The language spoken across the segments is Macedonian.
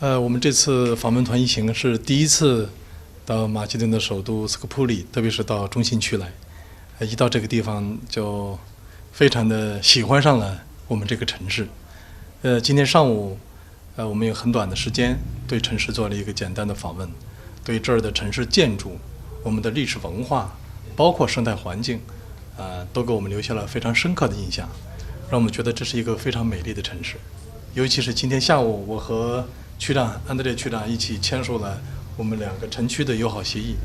我们这次访问团一行是第一次到马其顿的首都斯科普里，特别是到中心区来。一到这个地方就非常的喜欢上了我们这个城市。今天上午，我们有很短的时间对城市做了一个简单的访问，对这儿的城市建筑、我们的历史文化，包括生态环境，都给我们留下了非常深刻的印象，让我们觉得这是一个非常美丽的城市。尤其是今天下午，我和区长安德烈区长一起签署了我们两个城区的友好协议，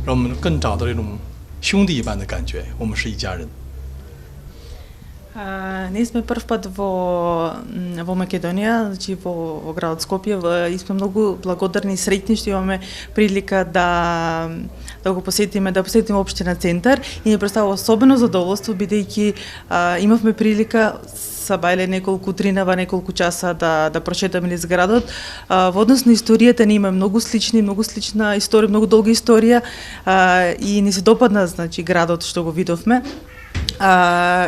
让我们更找到这种兄弟一般的感觉，我们是一家人。Ние сме прв пат во Македонија, значи во градот Скопје, и сме многу благодарни и среќни што имаме прилика да го посетиме, општина Центар, и ни представува особено задоволство бидејќи имавме прилика са бајле неколку утринава, неколку часа да прочетаме низ градот. Во однос на историјата ни има многу слична историја, многу долга историја, и ни се допадна, значи, градот што го видовме.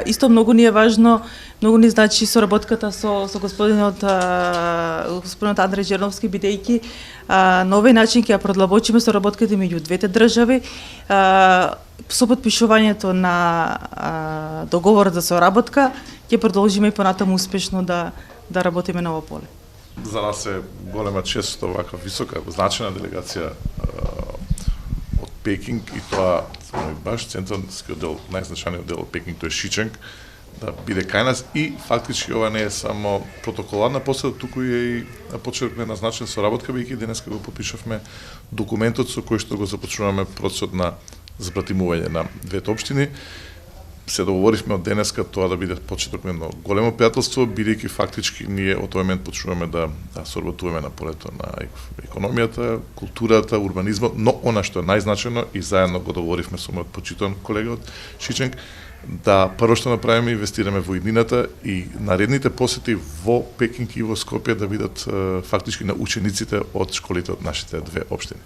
Исто многу ни е важно, многу ни значи соработката со господинот Андреј Джерновски, бидејќи на овој начин ќе ја продлабочиме соработката меѓу двете држави. Со потпишувањето на договорот за соработка ќе продолжиме и понатаму успешно да работиме на ово поле. За нас е голема чест што ваква висока значајна делегација од Пекинг, и тоа баш центарскиот дел, најзначајниот дел од Пекинг, тој Шиченг, да биде кај нас, и фактички ова не е само протоколарна посета, туку е и почерпна назначена соработка, бидејќи денеска го подпишавме документот со кој што го започнуваме процесот на запратимување на двете општини. Се договоривме од денеска тоа да биде почеток на едно големо пријателство, бидејќи фактички ние од тој момент почнуваме да соработуваме на полето на економијата, културата, урбанизмот, но она што е најзначајно, и заедно го договоривме со мојот почитан колега од Шиченг, да прво што направиме инвестираме во иднината, и наредните посети во Пекинг и во Скопје да бидат фактички на учениците од школите од нашите две општини.